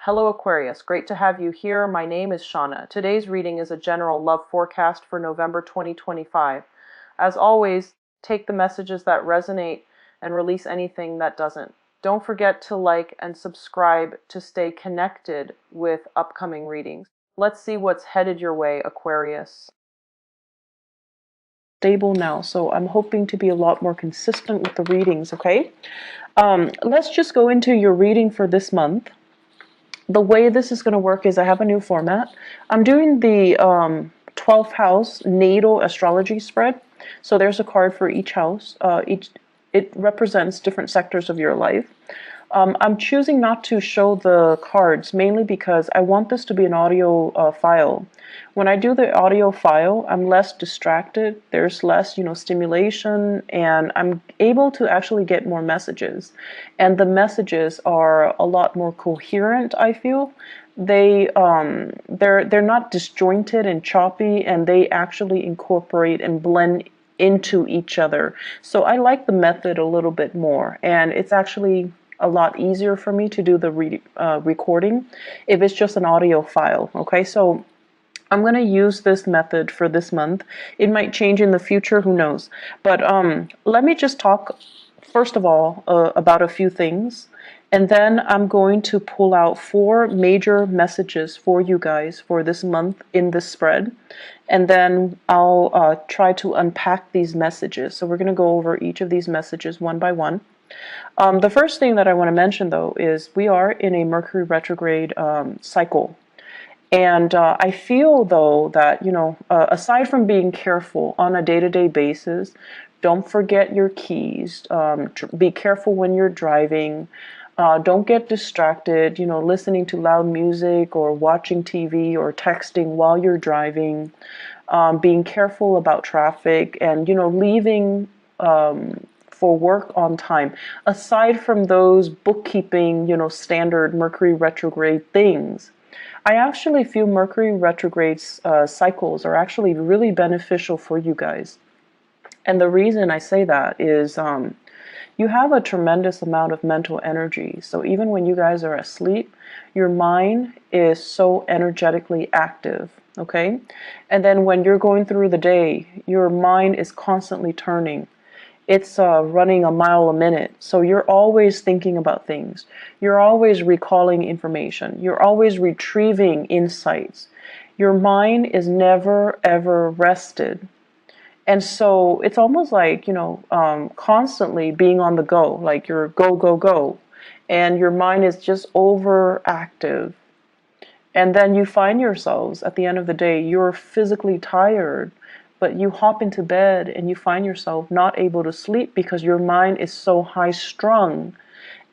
Hello Aquarius, great to have you here. My name is Shauna. Today's reading is a general love forecast for November 2025. As always, take the messages that resonate and release anything that doesn't. Don't forget to like and subscribe to stay connected with upcoming readings. Let's see what's headed your way, Aquarius. Stable now, so I'm hoping to be a lot more consistent with the readings, okay? Let's just go into your reading for this month. The way this is going to work is I have a new format. I'm doing the 12th house natal astrology spread. So there's a card for each house. It represents different sectors of your life. I'm choosing not to show the cards mainly because I want this to be an audio file. When I do the audio file, I'm less distracted. There's less, stimulation, and I'm able to actually get more messages. And the messages are a lot more coherent, I feel. They're not disjointed and choppy, and they actually incorporate and blend into each other. So I like the method a little bit more, and it's actually a lot easier for me to do the recording if it's just an audio file. Okay, so I'm going to use this method for this month. It might change in the future, who knows. But let me just talk first of all about a few things, and then I'm going to pull out 4 major messages for you guys for this month in this spread, and then I'll try to unpack these messages. So we're going to go over each of these messages one by one. The first thing that I want to mention, though, is we are in a Mercury retrograde cycle. And I feel, though, that, aside from being careful on a day-to-day basis, don't forget your keys. Be careful when you're driving. Don't get distracted, listening to loud music or watching TV or texting while you're driving. Being careful about traffic and, leaving for work on time. Aside from those bookkeeping, standard Mercury retrograde things, I actually feel Mercury retrograde cycles are actually really beneficial for you guys. And the reason I say that is you have a tremendous amount of mental energy. So even when you guys are asleep, your mind is so energetically active, okay? And then when you're going through the day, your mind is constantly turning. It's running a mile a minute. So you're always thinking about things. You're always recalling information. You're always retrieving insights. Your mind is never, ever rested. And so it's almost like, constantly being on the go, like you're go, go, go. And your mind is just overactive. And then you find yourselves, at the end of the day, you're physically tired, but you hop into bed and you find yourself not able to sleep because your mind is so high strung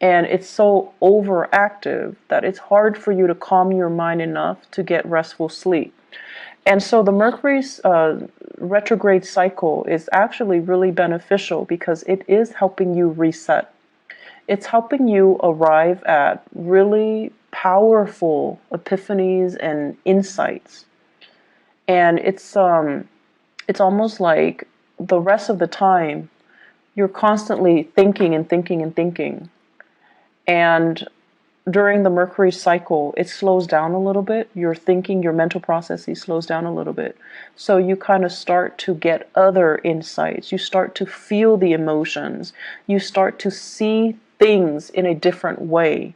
and it's so overactive that it's hard for you to calm your mind enough to get restful sleep. And so the Mercury's retrograde cycle is actually really beneficial because it is helping you reset. It's helping you arrive at really powerful epiphanies and insights. And it's almost like the rest of the time you're constantly thinking and thinking and thinking. And during the Mercury cycle, it slows down a little bit. Your thinking, your mental processes slows down a little bit. So you kind of start to get other insights. You start to feel the emotions. You start to see things in a different way.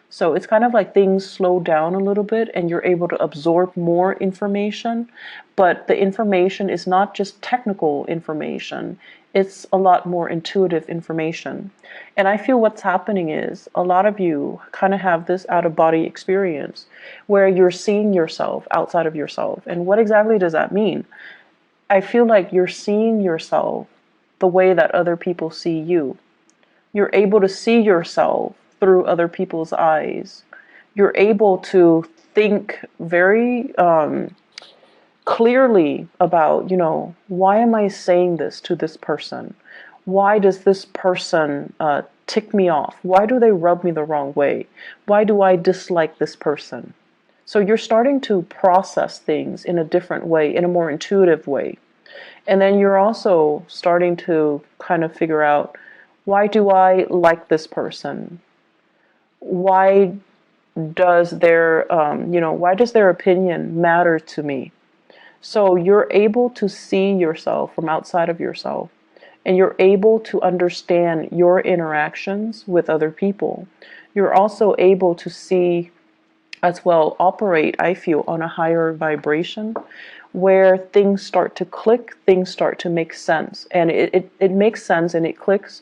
So it's kind of like things slow down a little bit and you're able to absorb more information. But the information is not just technical information. It's a lot more intuitive information. And I feel what's happening is a lot of you kind of have this out-of-body experience where you're seeing yourself outside of yourself. And what exactly does that mean? I feel like you're seeing yourself the way that other people see you. You're able to see yourself through other people's eyes. You're able to think very clearly about, why am I saying this to this person? Why does this person tick me off? Why do they rub me the wrong way? Why do I dislike this person? So you're starting to process things in a different way, in a more intuitive way. And then you're also starting to kind of figure out, why do I like this person? Why does their, why does their opinion matter to me? So you're able to see yourself from outside of yourself, and you're able to understand your interactions with other people. You're also able to see as well, operate, I feel, on a higher vibration where things start to click, things start to make sense. And it makes sense and it clicks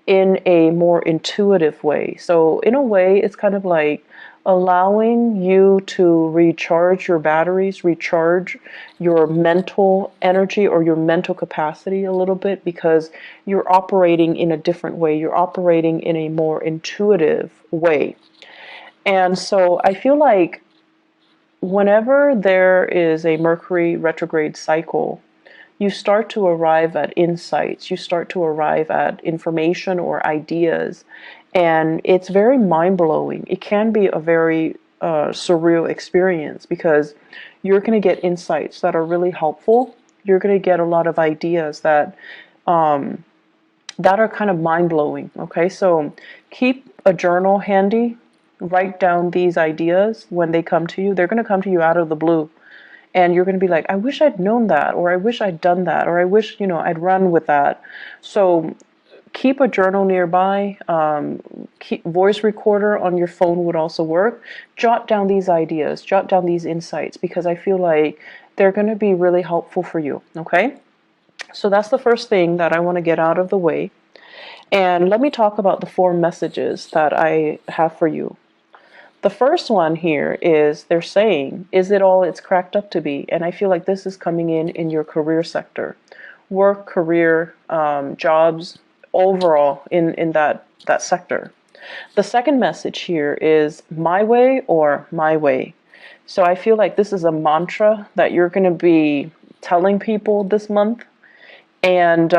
in a more intuitive way. So in a way, it's kind of like allowing you to recharge your batteries, recharge your mental energy or your mental capacity a little bit, because you're operating in a different way. You're operating in a more intuitive way. And so I feel like whenever there is a Mercury retrograde cycle, you start to arrive at insights, you start to arrive at information or ideas, and it's very mind-blowing. It can be a very surreal experience, because you're going to get insights that are really helpful. You're going to get a lot of ideas that are kind of mind-blowing. Okay, so keep a journal handy. Write down these ideas when they come to you. They're going to come to you out of the blue. And you're going to be like, I wish I'd known that, or I wish I'd done that, or I wish, I'd run with that. So keep a journal nearby. Keep voice recorder on your phone would also work. Jot down these ideas, jot down these insights, because I feel like they're going to be really helpful for you. Okay? So that's the first thing that I want to get out of the way. And let me talk about the 4 messages that I have for you. The first one here is they're saying, is it all it's cracked up to be? And I feel like this is coming in your career sector. Work, career, jobs, overall in that sector. The second message here is my way or my way. So I feel like this is a mantra that you're going to be telling people this month. And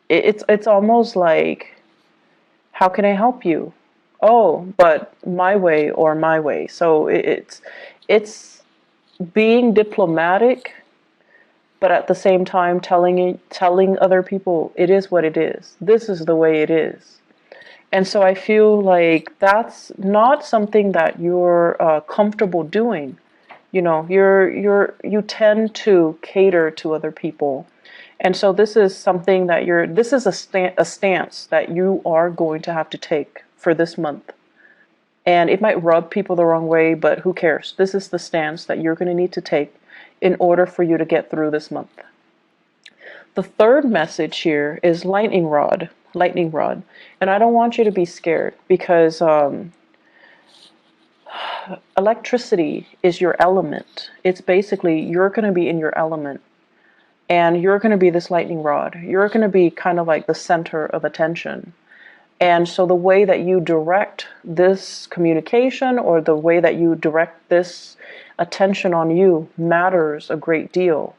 it's almost like, how can I help you? Oh, but my way or my way. So it's being diplomatic, but at the same time telling other people it is what it is. This is the way it is. And so I feel like that's not something that you're comfortable doing. You tend to cater to other people. And so this is something that this is a stance that you are going to have to take for this month. And it might rub people the wrong way, but who cares? This is the stance that you're going to need to take in order for you to get through this month. The third message here is lightning rod. And I don't want you to be scared, because electricity is your element. It's basically, you're going to be in your element. And you're going to be this lightning rod. You're going to be kind of like the center of attention. And so the way that you direct this communication, or the way that you direct this attention on you, matters a great deal.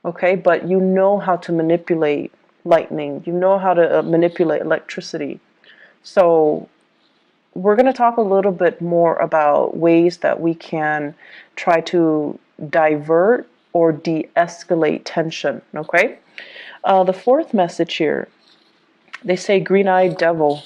Okay, but you know how to manipulate lightning. You know how to manipulate electricity. So we're going to talk a little bit more about ways that we can try to divert or de-escalate tension. Okay, the fourth message here, they say green-eyed devil.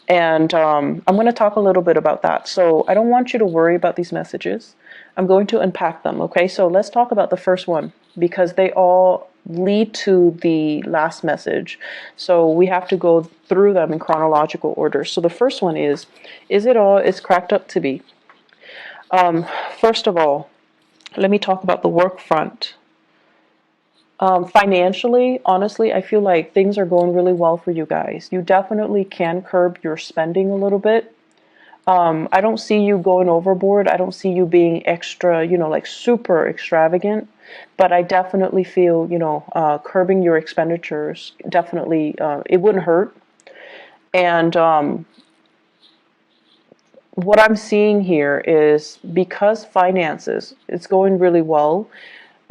And I'm going to talk a little bit about that. So I don't want you to worry about these messages. I'm going to unpack them. Okay, so let's talk about the first one, because they all lead to the last message. So we have to go through them in chronological order. So the first one is it all it's cracked up to be? First of all, let me talk about the work front. Financially, honestly, I feel like things are going really well for you guys. You definitely can curb your spending a little bit. I don't see you going overboard. I don't see you being extra, like super extravagant. But I definitely feel, curbing your expenditures, definitely, it wouldn't hurt. And what I'm seeing here is, because finances, it's going really well,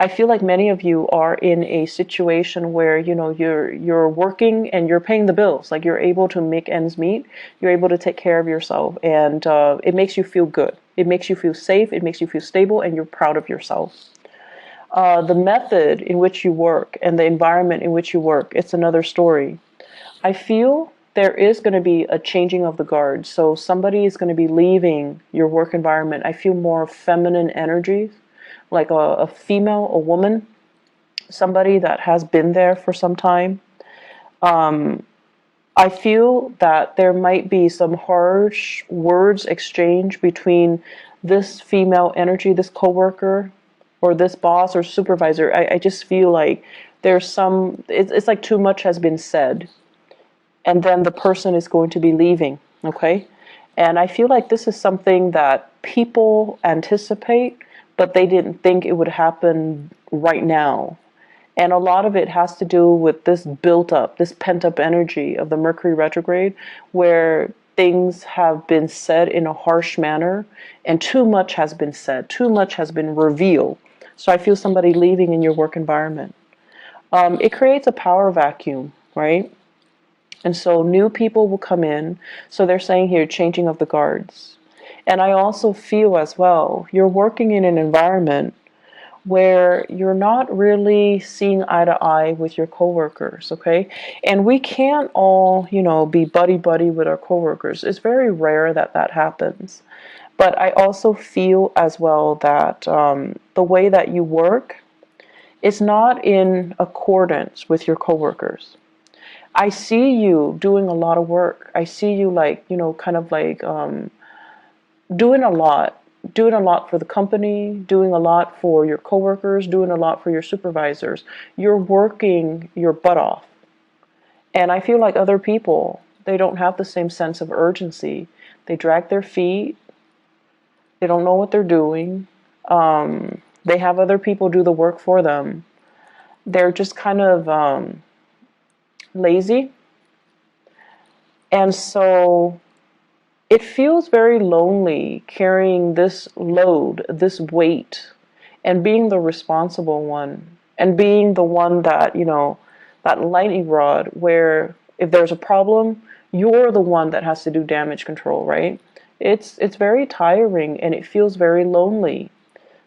I feel like many of you are in a situation where, you're working and you're paying the bills. Like, you're able to make ends meet. You're able to take care of yourself. And it makes you feel good. It makes you feel safe. It makes you feel stable. And you're proud of yourself. The method in which you work and the environment in which you work, it's another story. I feel there is going to be a changing of the guard. So somebody is going to be leaving your work environment. I feel more feminine energies, like a female, a woman, somebody that has been there for some time. I feel that there might be some harsh words exchange between this female energy, this coworker, or this boss or supervisor. I just feel like there's it's like too much has been said, and then the person is going to be leaving, okay? And I feel like this is something that people anticipate, but they didn't think it would happen right now. And a lot of it has to do with this built up, this pent up energy of the Mercury retrograde, where things have been said in a harsh manner and too much has been said, too much has been revealed. So I feel somebody leaving in your work environment. It creates a power vacuum, right? And so new people will come in. So they're saying here, changing of the guards. And I also feel as well, you're working in an environment where you're not really seeing eye to eye with your coworkers, okay? And we can't all, be buddy-buddy with our coworkers. It's very rare that that happens. But I also feel as well that the way that you work is not in accordance with your coworkers. I see you doing a lot of work. I see you kind of like doing a lot for the company, doing a lot for your coworkers, doing a lot for your supervisors. You're working your butt off. And I feel like other people, they don't have the same sense of urgency. They drag their feet. They don't know what they're doing. They have other people do the work for them. They're just kind of lazy. And so it feels very lonely carrying this load, this weight, and being the responsible one, and being the one that, that lightning rod where if there's a problem, you're the one that has to do damage control, right? It's very tiring and it feels very lonely,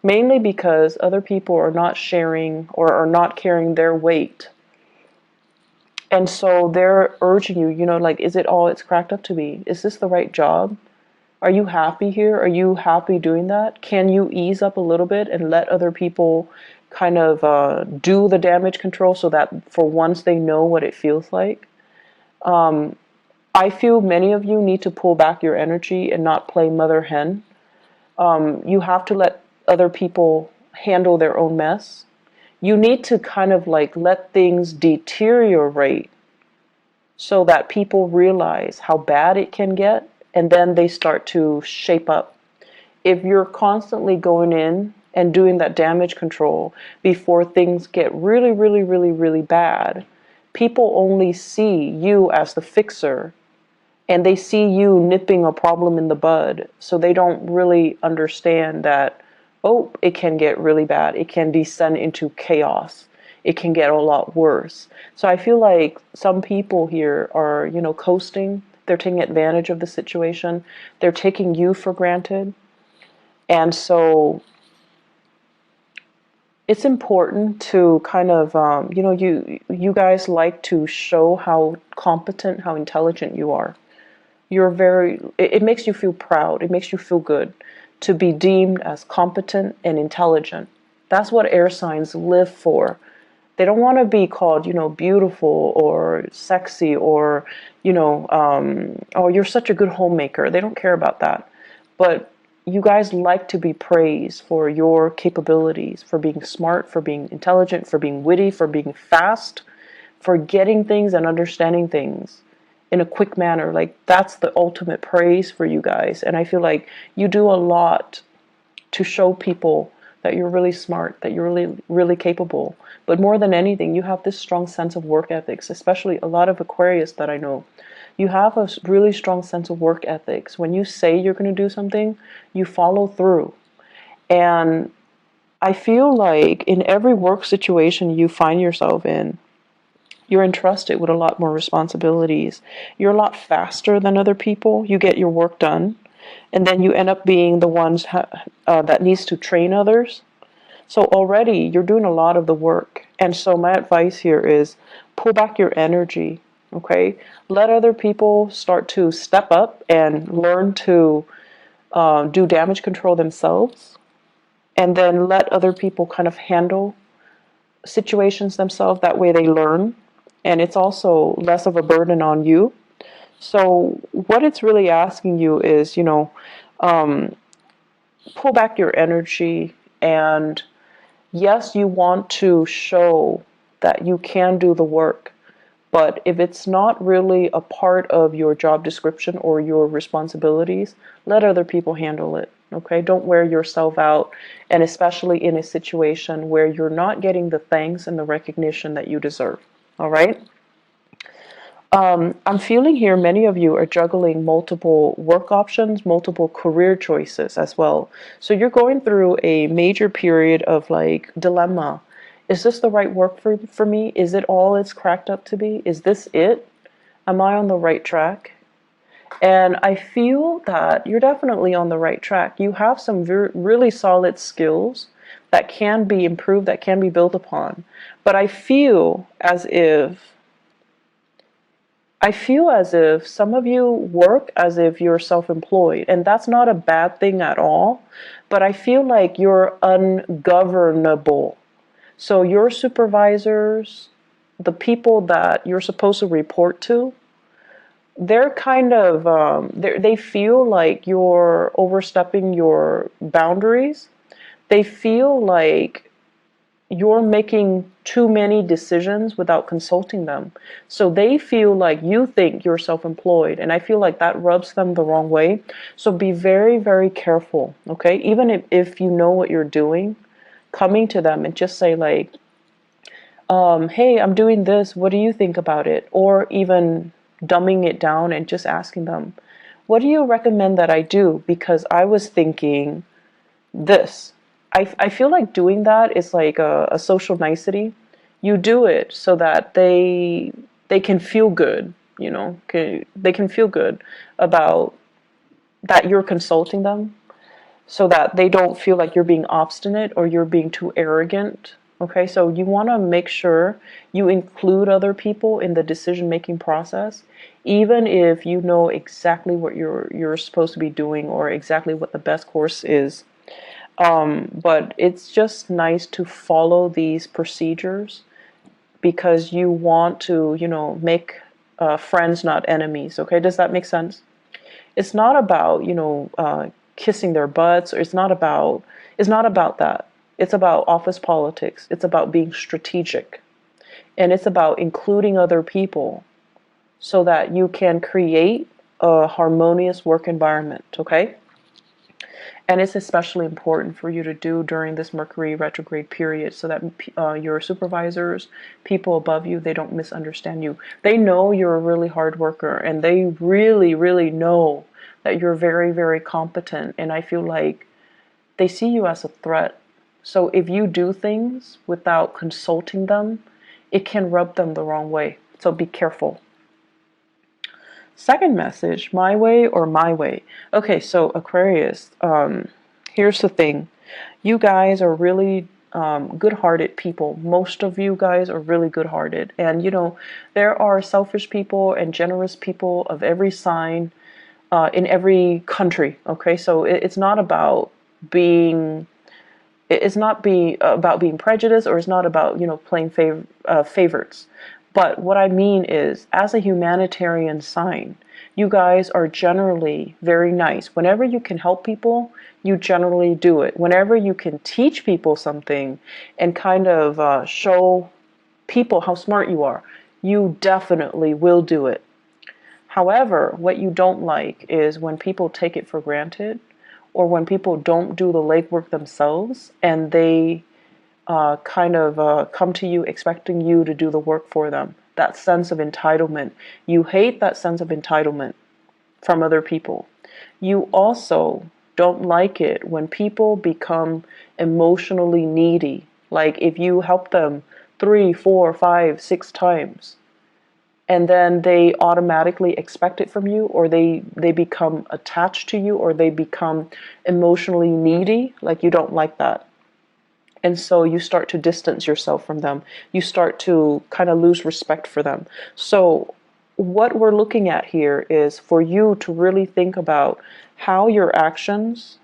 mainly because other people are not sharing or are not carrying their weight. And so they're urging you, like, is it all it's cracked up to be? Is this the right job? Are you happy here? Are you happy doing that? Can you ease up a little bit and let other people kind of do the damage control so that for once they know what it feels like? I feel many of you need to pull back your energy and not play mother hen. You have to let other people handle their own mess. You need to kind of like let things deteriorate so that people realize how bad it can get, and then they start to shape up. If you're constantly going in and doing that damage control before things get really, really, really, really bad, people only see you as the fixer, and they see you nipping a problem in the bud, so they don't really understand that, oh, it can get really bad. It can descend into chaos. It can get a lot worse. So I feel like some people here are, coasting. They're taking advantage of the situation. They're taking you for granted. And so it's important to kind of, you guys like to show how competent, how intelligent you are. It makes you feel proud. It makes you feel good to be deemed as competent and intelligent. That's what air signs live for. They don't want to be called, beautiful or sexy or, oh, you're such a good homemaker. They don't care about that. But you guys like to be praised for your capabilities, for being smart, for being intelligent, for being witty, for being fast, for getting things and understanding things in a quick manner. Like, that's the ultimate praise for you guys. And I feel like you do a lot to show people that you're really smart, that you're really, really capable. But more than anything, you have this strong sense of work ethics, especially a lot of Aquarius that I know. You have a really strong sense of work ethics. When you say you're going to do something, you follow through. And I feel like in every work situation you find yourself in, you're entrusted with a lot more responsibilities. You're a lot faster than other people. You get your work done. And then you end up being the ones that needs to train others. So already you're doing a lot of the work. And so my advice here is pull back your energy. okay? Let other people start to step up and learn to do damage control themselves, and then let other people kind of handle situations themselves. That way they learn, and it's also less of a burden on you. So what it's really asking you is, pull back your energy, and yes, you want to show that you can do the work, but if it's not really a part of your job description or your responsibilities, let other people handle it. Okay? Don't wear yourself out, and especially in a situation where you're not getting the thanks and the recognition that you deserve. All right? I'm feeling here many of you are juggling multiple work options, multiple career choices as well. So you're going through a major period of like dilemma. Is this the right work for me? Is it all it's cracked up to be? Is this it? Am I on the right track? And I feel that you're definitely on the right track. You have some really solid skills that can be improved, that can be built upon. But I feel as if some of you work as if you're self-employed, and that's not a bad thing at all, but I feel like you're ungovernable. So your supervisors, the people that you're supposed to report to, they're kind of, they feel like you're overstepping your boundaries. They feel like you're making too many decisions without consulting them. So they feel like you think you're self-employed, and I feel like that rubs them the wrong way. So be very, very careful, okay? Even if you know what you're doing, coming to them and just say like, hey, I'm doing this, what do you think about it? Or even dumbing it down and just asking them, what do you recommend that I do? Because I was thinking this. I feel like doing that is like a social nicety. You do it so that they can feel good, they can feel good about that you're consulting them, so that they don't feel like you're being obstinate or you're being too arrogant. Okay, so you want to make sure you include other people in the decision-making process, even if you know exactly what you're supposed to be doing or exactly what the best course is. But it's just nice to follow these procedures because you want to, make friends, not enemies. Okay, does that make sense? It's not about, kissing their butts, or it's not about that. It's about office politics. It's about being strategic, and it's about including other people so that you can create a harmonious work environment. Okay. And it's especially important for you to do during this Mercury retrograde period so that your supervisors, people above you, they don't misunderstand you. They know you're a really hard worker, and they really, really know that you're very, very competent. And I feel like they see you as a threat. So if you do things without consulting them, it can rub them the wrong way. So be careful. Second message, my way or my way. Okay, so Aquarius, here's the thing. You guys are really good-hearted people. Most of you guys are really good-hearted. And, there are selfish people and generous people of every sign in every country. Okay, so it's not about being about being prejudiced, or it's not about playing favorites. But what I mean is, as a humanitarian sign, you guys are generally very nice. Whenever you can help people, you generally do it. Whenever you can teach people something and kind of show people how smart you are, you definitely will do it. However, what you don't like is when people take it for granted, or when people don't do the legwork themselves and they come to you expecting you to do the work for them. That sense of entitlement. You hate that sense of entitlement from other people. You also don't like it when people become emotionally needy. Like if you help them 3, 4, 5, 6 times, and then they automatically expect it from you, or they become attached to you, or they become emotionally needy. Like, you don't like that. And so you start to distance yourself from them. You start to kind of lose respect for them. So what we're looking at here is for you to really think about how your actions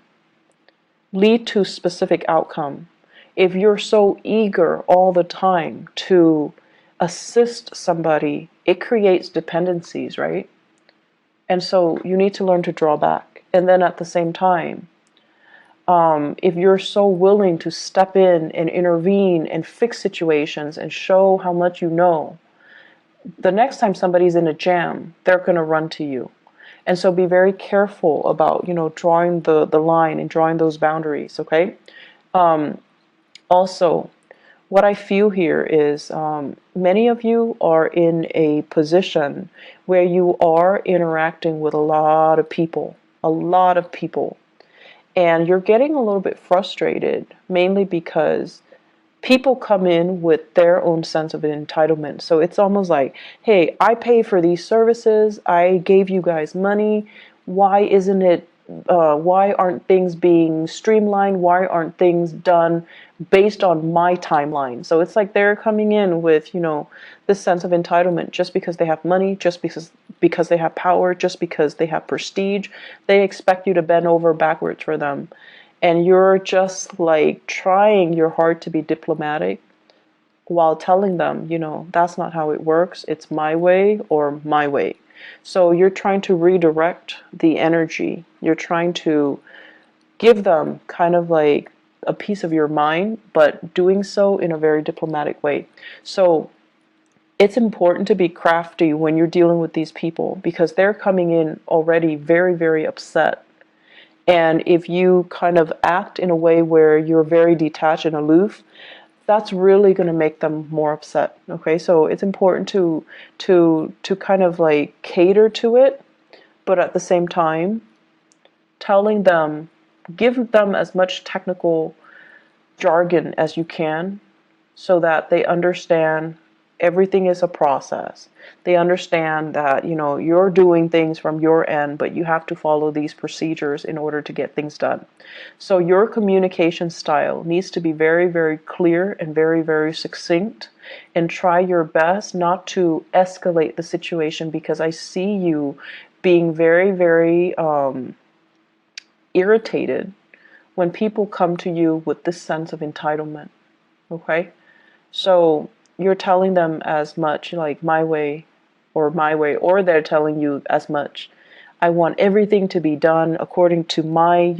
lead to specific outcome. If you're so eager all the time to assist somebody, it creates dependencies, right? And so you need to learn to draw back. And then at the same time, if you're so willing to step in and intervene and fix situations and show how much you know, the next time somebody's in a jam, they're going to run to you. And so be very careful about, drawing the line and drawing those boundaries, okay? Also, what I feel here is many of you are in a position where you are interacting with a lot of people, and you're getting a little bit frustrated, mainly because people come in with their own sense of entitlement. So it's almost like, hey, I pay for these services, I gave you guys money, why isn't it, why aren't things being streamlined, why aren't things done based on my timeline? So it's like they're coming in with, this sense of entitlement just because they have money, just because they have power, just because they have prestige. They expect you to bend over backwards for them. And you're just like trying your hard to be diplomatic while telling them, that's not how it works. It's my way or my way. So you're trying to redirect the energy. You're trying to give them kind of like a piece of your mind, but doing so in a very diplomatic way. So it's important to be crafty when you're dealing with these people, because they're coming in already very, very upset. And if you kind of act in a way where you're very detached and aloof, that's really going to make them more upset. Okay, so it's important to kind of like cater to it, but at the same time, telling them, give them as much technical jargon as you can, so that they understand everything is a process. They understand that, you're doing things from your end, but you have to follow these procedures in order to get things done. So your communication style needs to be very, very clear and very, very succinct, and try your best not to escalate the situation, because I see you being very, very irritated when people come to you with this sense of entitlement. Okay? So you're telling them as much like my way, or they're telling you as much. I want everything to be done according to my,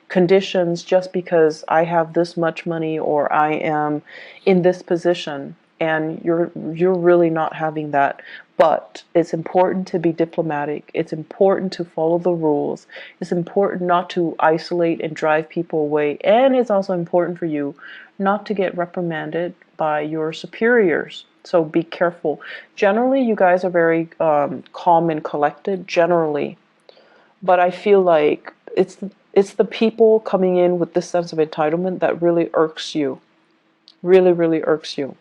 conditions, just because I have this much money or I am in this position. And you're really not having that. But it's important to be diplomatic. It's important to follow the rules. It's important not to isolate and drive people away. And it's also important for you not to get reprimanded by your superiors. So be careful. Generally, you guys are very calm and collected, generally. But I feel like it's the people coming in with this sense of entitlement that really irks you. Really, really irks you.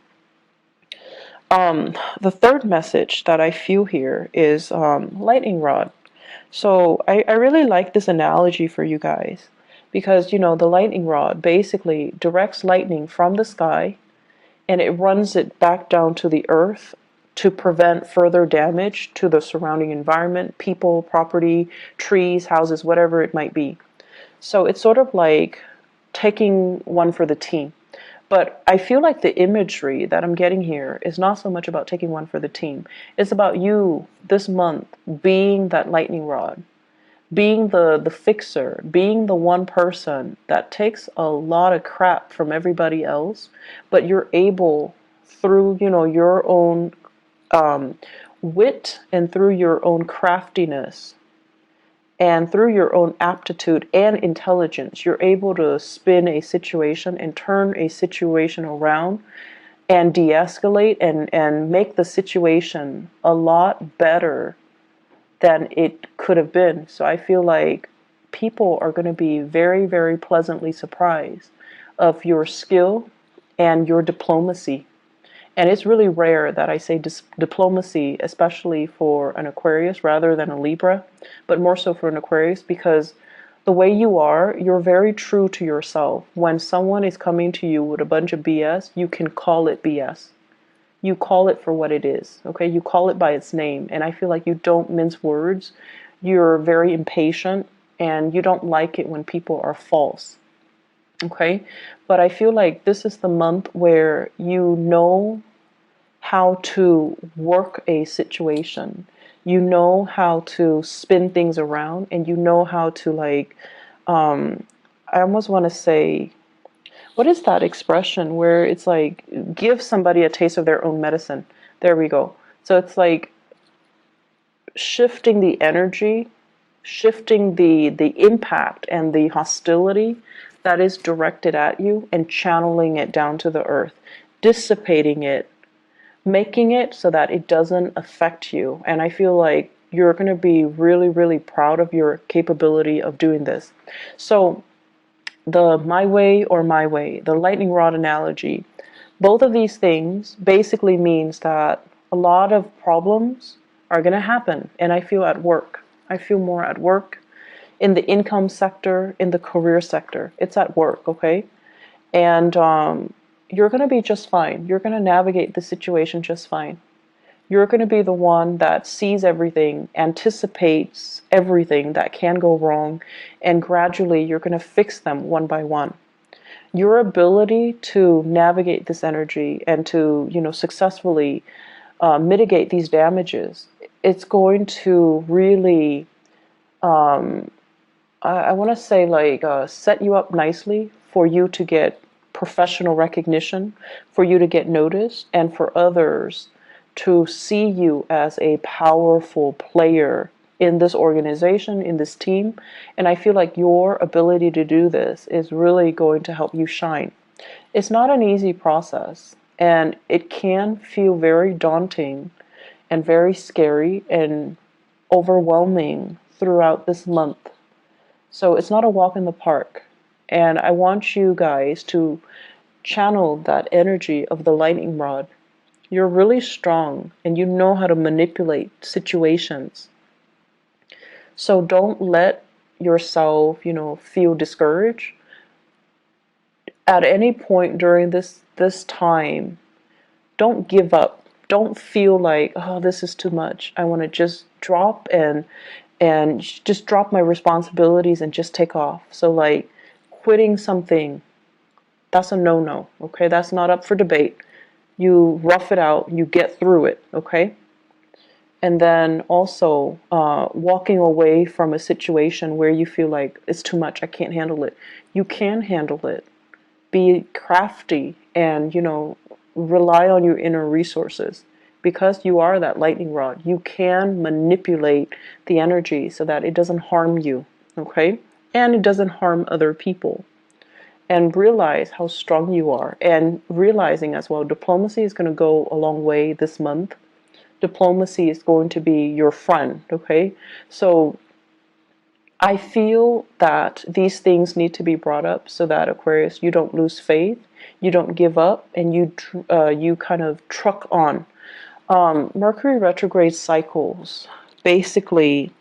The third message that I feel here is lightning rod. So I really like this analogy for you guys, because the lightning rod basically directs lightning from the sky, and it runs it back down to the earth to prevent further damage to the surrounding environment, people, property, trees, houses, whatever it might be. So it's sort of like taking one for the team. But I feel like the imagery that I'm getting here is not so much about taking one for the team. It's about you this month being that lightning rod, being the fixer, being the one person that takes a lot of crap from everybody else, but you're able, through your own wit and through your own craftiness and through your own aptitude and intelligence, you're able to spin a situation and turn a situation around and de-escalate and make the situation a lot better than it could have been. So I feel like people are going to be very, very pleasantly surprised of your skill and your diplomacy. And it's really rare that I say diplomacy, especially for an Aquarius rather than a Libra, but more so for an Aquarius, because the way you are, you're very true to yourself. When someone is coming to you with a bunch of BS, you can call it BS. you call it for what it is, okay? You call it by its name. And I feel like you don't mince words. You're very impatient and you don't like it when people are false, okay? But I feel like this is the month where you know how to work a situation. You know how to spin things around, and you know how to, like, I almost want to say, what is that expression where it's like, give somebody a taste of their own medicine? There we go. So it's like shifting the energy, shifting the impact and the hostility that is directed at you, and channeling it down to the earth, dissipating it, making it so that it doesn't affect you. And I feel like you're going to be really, really proud of your capability of doing this. So the my way or my way, the lightning rod analogy, both of these things basically means that a lot of problems are going to happen. And I feel at work. I feel more at work, in the income sector, in the career sector. It's at work, okay? And you're going to be just fine. You're going to navigate the situation just fine. You're going to be the one that sees everything, anticipates everything that can go wrong, and gradually you're going to fix them one by one. Your ability to navigate this energy and to, successfully mitigate these damages, it's going to really, I want to say, like, set you up nicely for you to get professional recognition, for you to get noticed, and for others to see you as a powerful player in this organization, in this team. And I feel like your ability to do this is really going to help you shine. It's not an easy process, and it can feel very daunting and very scary and overwhelming throughout this month. So it's not a walk in the park. And I want you guys to channel that energy of the lightning rod. You're really strong and you know how to manipulate situations. So don't let yourself, feel discouraged. At any point during this time, don't give up. Don't feel like, oh, this is too much. I want to just drop and just drop my responsibilities and just take off. So, like, quitting something, that's a no-no, okay? That's not up for debate. You rough it out, you get through it, okay? And then also walking away from a situation where you feel like it's too much, I can't handle it. You can handle it. Be crafty and, rely on your inner resources. Because you are that lightning rod, you can manipulate the energy so that it doesn't harm you, okay? And it doesn't harm other people. And realize how strong you are. And realizing as well, diplomacy is going to go a long way this month. Diplomacy is going to be your friend, okay? So I feel that these things need to be brought up so that, Aquarius, you don't lose faith, you don't give up, and you kind of truck on. Mercury retrograde cycles basically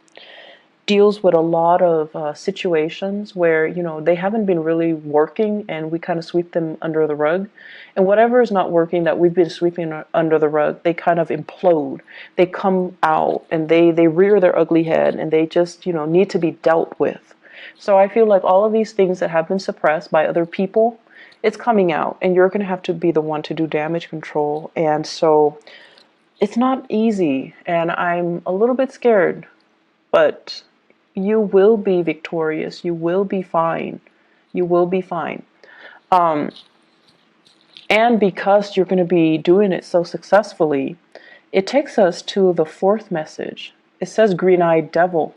deals with a lot of situations where, they haven't been really working and we kind of sweep them under the rug. And whatever is not working that we've been sweeping under the rug, they kind of implode. They come out and they rear their ugly head and they just, need to be dealt with. So I feel like all of these things that have been suppressed by other people, it's coming out and you're going to have to be the one to do damage control. And so it's not easy and I'm a little bit scared, but you will be victorious. You will be fine. You will be fine. And because you're going to be doing it so successfully, it takes us to the fourth message. It says green-eyed devil.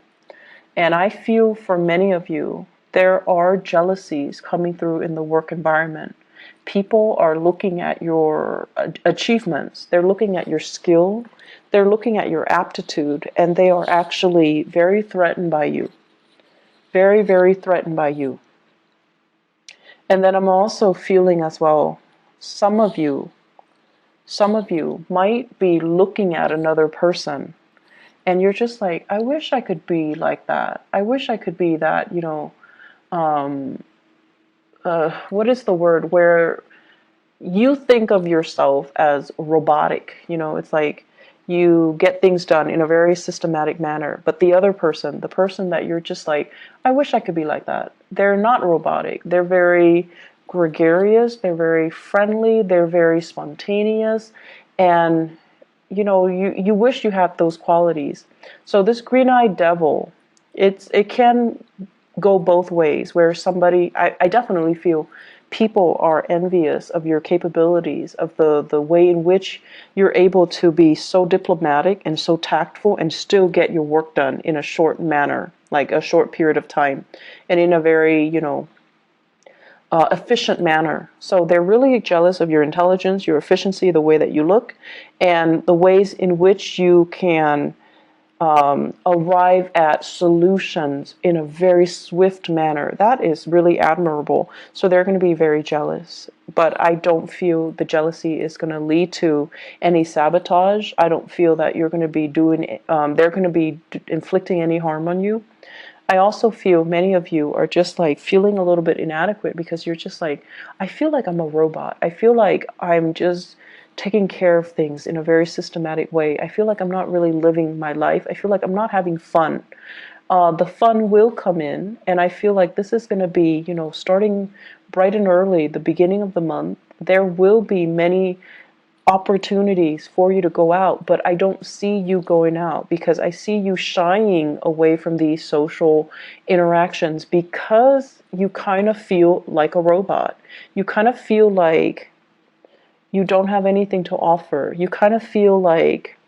And I feel for many of you, there are jealousies coming through in the work environment. People are looking at your achievements. They're looking at your skill. They're looking at your aptitude, and they are actually very threatened by you. Very, very threatened by you. And then I'm also feeling as well, some of you might be looking at another person, and you're just like, I wish I could be like that. I wish I could be that, what is the word, where you think of yourself as robotic. It's like you get things done in a very systematic manner, but the other person, the person that you're just like, I wish I could be like that, they're not robotic. They're very gregarious, they're very friendly, they're very spontaneous, and you wish you had those qualities. So this green-eyed devil, it can go both ways, where somebody, I definitely feel people are envious of your capabilities, of the way in which you're able to be so diplomatic and so tactful and still get your work done in a short manner, like a short period of time, and in a very, efficient manner. So they're really jealous of your intelligence, your efficiency, the way that you look, and the ways in which you can arrive at solutions in a very swift manner. That is really admirable. So they're going to be very jealous. But I don't feel the jealousy is going to lead to any sabotage. I don't feel that you're going to be they're going to be inflicting any harm on you. I also feel many of you are just like feeling a little bit inadequate, because you're just like, I feel like I'm a robot. I feel like I'm just taking care of things in a very systematic way. I feel like I'm not really living my life. I feel like I'm not having fun. The fun will come in, and I feel like this is going to be, starting bright and early, the beginning of the month. There will be many opportunities for you to go out, but I don't see you going out, because I see you shying away from these social interactions, because you kind of feel like a robot. You kind of feel like you don't have anything to offer. You kind of feel like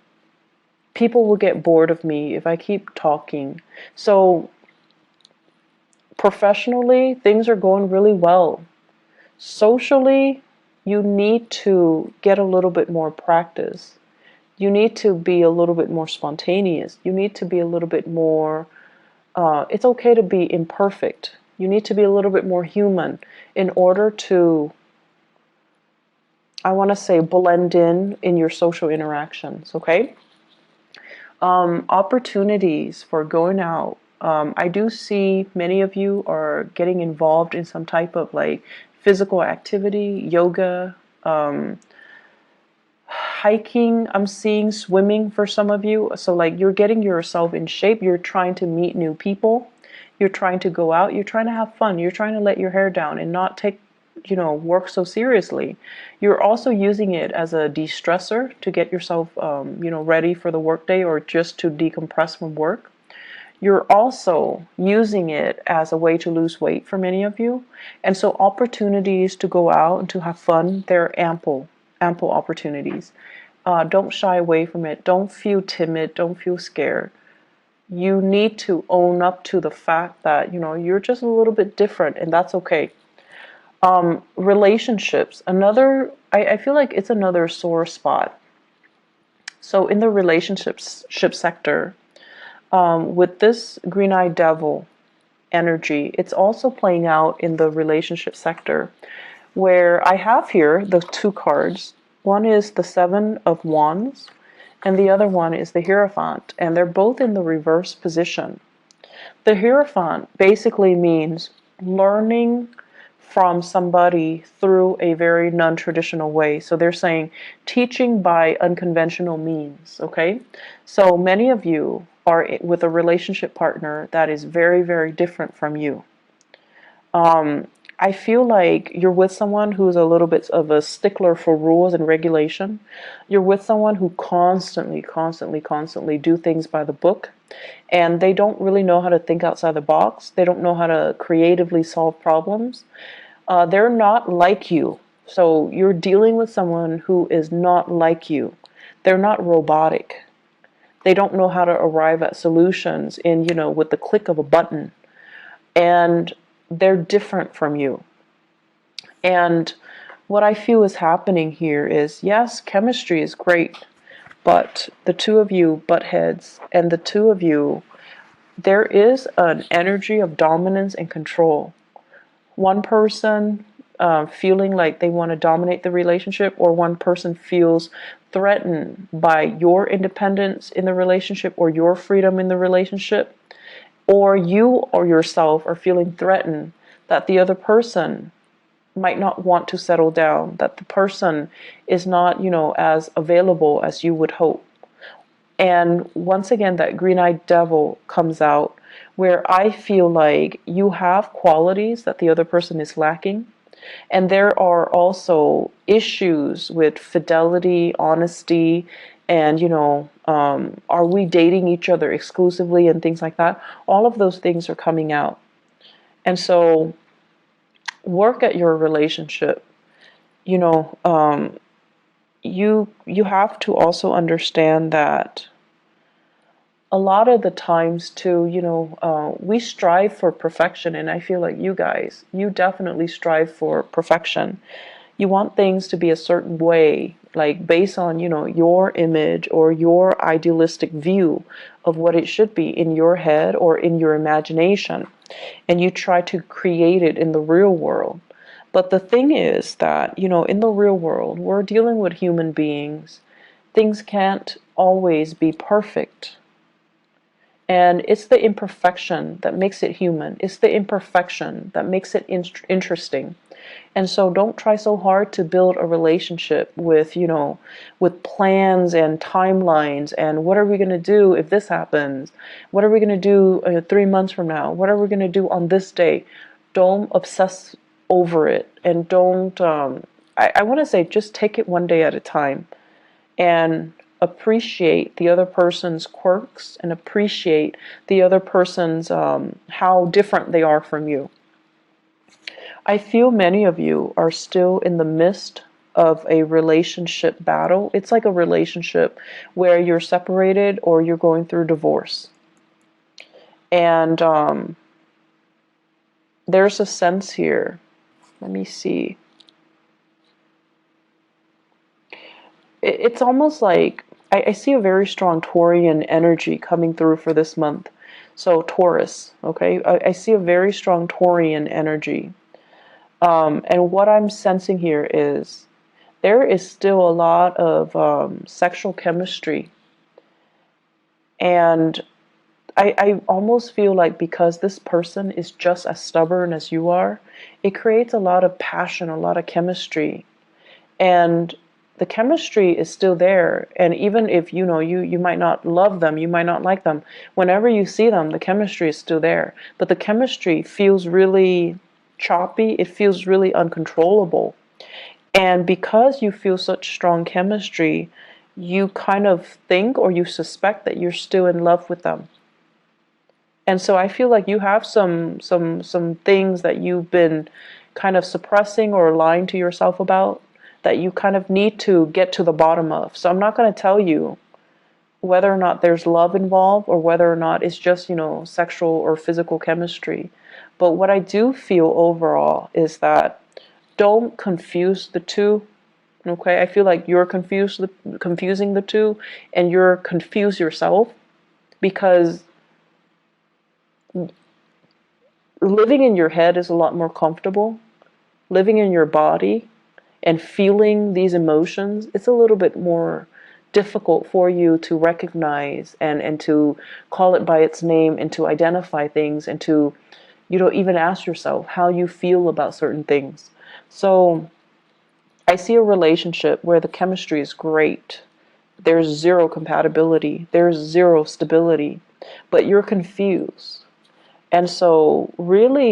people will get bored of me if I keep talking. So professionally, things are going really well. Socially, you need to get a little bit more practice. You need to be a little bit more spontaneous. You need to be a little bit more, it's okay to be imperfect. You need to be a little bit more human in order to, I want to say, blend in your social interactions, okay? Opportunities for going out. I do see many of you are getting involved in some type of like physical activity, yoga, hiking. I'm seeing swimming for some of you. So like you're getting yourself in shape. You're trying to meet new people. You're trying to go out. You're trying to have fun. You're trying to let your hair down and not take, work so seriously. You're also using it as a de-stressor to get yourself, ready for the workday, or just to decompress from work. You're also using it as a way to lose weight for many of you. And so opportunities to go out and to have fun, they're ample opportunities. Don't shy away from it. Don't feel timid. Don't feel scared. You need to own up to the fact that, you're just a little bit different, and that's okay. Relationships, I feel like it's another sore spot. So in the relationship sector, with this green-eyed devil energy, it's also playing out in the relationship sector, where I have here the two cards. One is the Seven of Wands, and the other one is the Hierophant, and they're both in the reverse position. The Hierophant basically means learning from somebody through a very non-traditional way. So they're saying teaching by unconventional means, okay? So many of you are with a relationship partner that is very, very different from you. I feel like you're with someone who's a little bit of a stickler for rules and regulation. You're with someone who constantly do things by the book, and they don't really know how to think outside the box. They don't know how to creatively solve problems. They're not like you. So you're dealing with someone who is not like you. They're not robotic. They don't know how to arrive at solutions with the click of a button. And they're different from you. And what I feel is happening here is, yes, chemistry is great, but the two of you butt heads, and the two of you, there is an energy of dominance and control. One person feeling like they want to dominate the relationship, or one person feels threatened by your independence in the relationship or your freedom in the relationship, or you or yourself are feeling threatened that the other person might not want to settle down, that the person is not, as available as you would hope. And once again, that green-eyed devil comes out, where I feel like you have qualities that the other person is lacking. And there are also issues with fidelity, honesty, and, are we dating each other exclusively and things like that. All of those things are coming out. And so work at your relationship. You know, you have to also understand that a lot of the times too, we strive for perfection, and I feel like you definitely strive for perfection. You want things to be a certain way, like based on, your image or your idealistic view of what it should be in your head or in your imagination, and you try to create it in the real world. But the thing is that, in the real world, we're dealing with human beings. Things can't always be perfect. And it's the imperfection that makes it human. It's the imperfection that makes it interesting. And so don't try so hard to build a relationship with, with plans and timelines and what are we going to do if this happens? What are we going to do 3 months from now? What are we going to do on this day? Don't obsess over it, and don't, I want to say, just take it one day at a time and appreciate the other person's quirks and appreciate the other person's, how different they are from you. I feel many of you are still in the midst of a relationship battle. It's like a relationship where you're separated or you're going through divorce. And there's a sense here. Let me see. It's almost like I see a very strong Taurian energy coming through for this month. So Taurus, okay? I see a very strong Taurian energy. And what I'm sensing here is there is still a lot of sexual chemistry. And I almost feel like because this person is just as stubborn as you are, it creates a lot of passion, a lot of chemistry. And the chemistry is still there. And even if, you might not love them, you might not like them, whenever you see them, the chemistry is still there. But the chemistry feels really choppy. It feels really uncontrollable. And because you feel such strong chemistry, you kind of think or you suspect that you're still in love with them. And so I feel like you have some things that you've been kind of suppressing or lying to yourself about that you kind of need to get to the bottom of. So I'm not going to tell you whether or not there's love involved or whether or not it's just, sexual or physical chemistry. But what I do feel overall is that don't confuse the two. Okay, I feel like you're confusing the two, and you're confused yourself, because living in your head is a lot more comfortable. Living in your body and feeling these emotions, it's a little bit more difficult for you to recognize and to call it by its name and to identify things and to, even ask yourself how you feel about certain things. So I see a relationship where the chemistry is great. There's zero compatibility. There's zero stability, but you're confused. And so really